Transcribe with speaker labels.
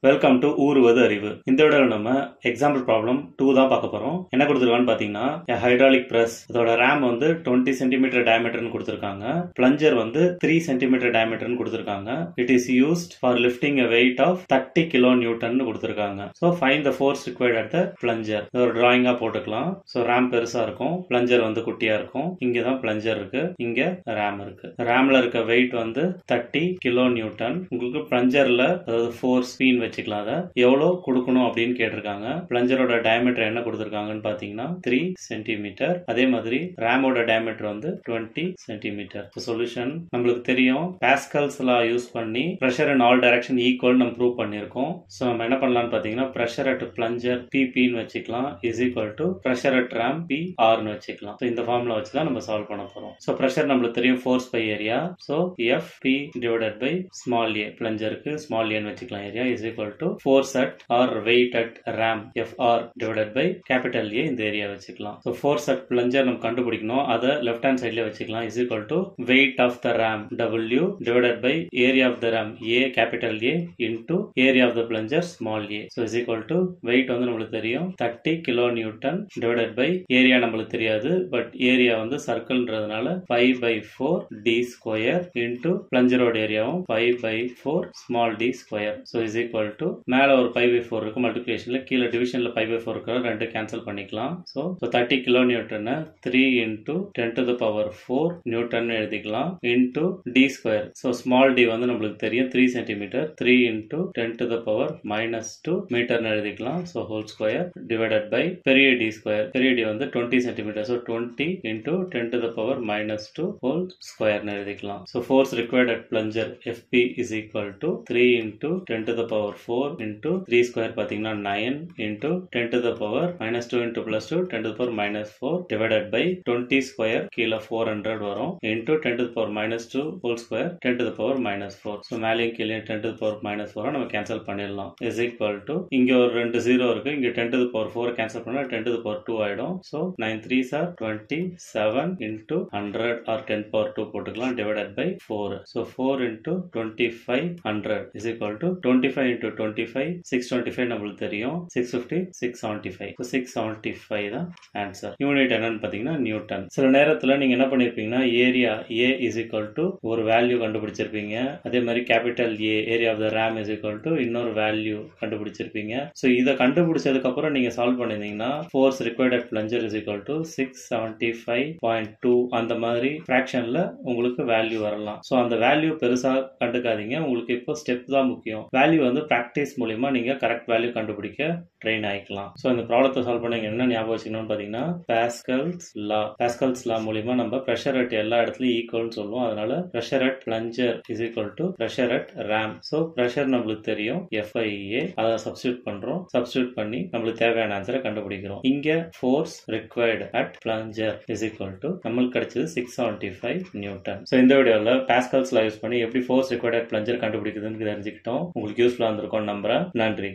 Speaker 1: Welcome to ஊறுவது அறிவு. இந்த வீடியோல நம்ம எக்ஸாம்பிள் ப்ராப்ளம் 2 தான் பார்க்க போறோம். என்ன கொடுத்திருக்கான்னு பாத்தீங்கன்னா, ஹைட்ராலிக் பிரஸ் இதோட ரேம் வந்து 20 சென்டிமீட்டர் டயமீட்டர்னு கொடுத்திருக்காங்க. பிளஞ்சர் வந்து 3 சென்டிமீட்டர் டயமீட்டர்னு கொடுத்திருக்காங்க. It is used for lifting a weight of 30 kilo newton கொடுத்திருக்காங்க. So find the force required at the plunger. ஒரு டிராயிங்கா போட்டுக்கலாம். ஸோ ரேம் பெருசா இருக்கும், பிளஞ்சர் வந்து குட்டியா இருக்கும். இங்க தான் பிளஞ்சர் இருக்கு, இங்க ரேம் இருக்கு. ரேம்ல இருக்க வெயிட் வந்து 30 கிலோ நியூட்டன். உங்களுக்கு பிளஞ்சர்ல அதாவது ஃபோர்ஸ் ஸ்பீன் வச்சுக்கலாம். அதை எவ்வளவு கொடுக்கணும் அப்படின்னு கேட்டிருக்காங்க. பிளஞ்சரோட டயமீட்டர் என்ன கொடுத்திருக்காங்கன்னு பாத்தீங்கன்னா 3 சென்டிமீட்டர். அதே மாதிரி ரேமோட டயமீட்டர் வந்து 20 சென்டிமீட்டர். சொல்யூஷன் நம்மளுக்கு தெரியும், பாஸ்கல்ஸ் லா யூஸ் பண்ணி pressure in all direction equal நம்ம ப்ரூவ் பண்ணிருக்கோம். சோ நம்ம என்ன பண்ணலாம்னு பாத்தீங்கன்னா, பிரஷர் அட் பிளஞ்சர் PP ன்னு வச்சுக்கலாம் is equal to pressure at RAM PR ன்னு வச்சுக்கலாம். இந்த ஃபார்முலா வச்சு தான் நம்ம சால்வ் பண்ண போறோம். சோ பிரஷர் நம்மளுக்கு தெரியும் force by area. So FP divided by small a, பிளஞ்சருக்கு ஸ்மால் a ன்னு வச்சுக்கலாம். Area is equal to force at or weight at ram FR divided by capital A இந்த ஏரியா வச்சுக்கலாம். So force at plunger நம்ம கண்டுபிடிக்கணும். அதை left hand sideல வச்சுக்கலாம் is equal to weight of the ram W divided by area of the ram A capital A into area of the plunger small a. So is equal to weight வந்து நம்மளுக்கு தெரியும் 30 kilo Newton divided by area நம்மளுக்கு தெரியாது, but area வந்து சர்க்கிள்ன்றதுனால 5 by 4 d square into plunger-ஓட ஏரியாவும் 5 by 4 small d square. So is equal to மேல ஒரு 5 by 4 இருக்கு மல்டிப்ளிகேஷன்ல, கீழே டிவிஷன்ல 5 by 4 இருக்கு, ரெண்டு கேன்சல் பண்ணிக்கலாம். So 30 kilo newton 3 into 10 to the power 4 newton எழுதிக்கலாம் into d square. So small d வந்து நம்மளுக்கு தெரியும் 3 centimetre, 3 into 10 to the power -2 metre எழுதிக்கலாம். So whole square divided by பெரிய d ஸ்கொயர். பெரிய d வந்து 20 centimetre, so 20 into 10 to the power -2 whole square எழுதிக்கலாம். So force required at plunger FP is equal to 3 into 10 to the power 4 into 3 square பாத்தீங்கன்னா 9 into 10 to the power -2 into +2 10 to the power -4 divided by 20 square கீழே 400 வரும் into 10 to the power -2 whole square 10 to the power -4. so மேலேயும் கீழே 10 to the power -4 நம்ம cancel பண்ணிடலாம். is equal to இங்க ஒரு 2 0 இருக்கு, இங்க 10 to the power 4 கேன்சல் பண்ணா 10 to the power 2 ஆயிடும். so 9 3s are 27 into 100 or 10 power 2 போட்டுக்கலாம் divided by 4. so 4 into 25 100 is equal to 25 into 25 625 நம்மளுக்கு தெரியும், 650 675. 675 தான் ஆன்சர். யூனிட் என்னன்னு பாத்தீங்கன்னா நியூட்டன். சில நேரத்துல நீங்க என்ன பண்ணிருப்பீங்கன்னா, area A is equal to ஒரு வேல்யூ கண்டுபிடிச்சிருப்பீங்க. அதே மாதிரி capital A area of the ram is equal to இன்னொரு வேல்யூ கண்டுபிடிச்சிருப்பீங்க. சோ இத கண்டுபிடிச்சதுக்கு அப்புறம் நீங்க சால்வ் பண்ணிருந்தீங்கன்னா force required at plunger is equal to 675.2 அந்த மாதிரி ஃபிராக்ஷன்ல உங்களுக்கு வேல்யூ வரலாம். சோ அந்த வேல்யூ பெருசா கண்டுக்காதீங்க, உங்களுக்கு இப்போ ஸ்டெப் தான் முக்கியம். வேல்யூ வந்து பிராக்டிஸ் மூலமா நீங்க கரெக்ட் வேல்யூ கண்டுபிடிக்க ட்ரெயின் ஆயிக்கலாம். சோ இந்த ப்ராப்ளத்தை சால்வ் பண்ண என்ன ஞாபகம் வச்சுக்கணும்னு பாத்தீங்கன்னா, பாஸ்கல்ஸ் லா மூலமா நம்ம பிரஷர் அட் எல்லா இடத்துலயும் ஈக்குவல்னு சொல்லுவோம். அதனால pressure at plunger is equal to pressure at RAM. So pressure நம்மளுக்கு தெரியும் FIA, அதை சப்ஸ்டிட்யூட் பண்றோம். சப்ஸ்டிட்யூட் பண்ணி நம்மளுக்கு தேவையான ஆன்சரை கண்டுபிடிக்கிறோம். இங்க force required at plunger is equal to நம்மளுக்கு கிடைச்சது 675 நியூட்டன். சோ இந்த வீடியோல பாஸ்கல்ஸ் லா யூஸ் பண்ணி எப்படி ஃபோர்ஸ் ரிக்வயர்ட் அட் பிளஞ்சர் கண்டுபிடிக்குதுன்னு தெரிஞ்சுக்கிட்டோம். உங்களுக்கு யூஸ்ஃபுல்லா இருந்திருக்கும் நம்புறேன். நன்றி.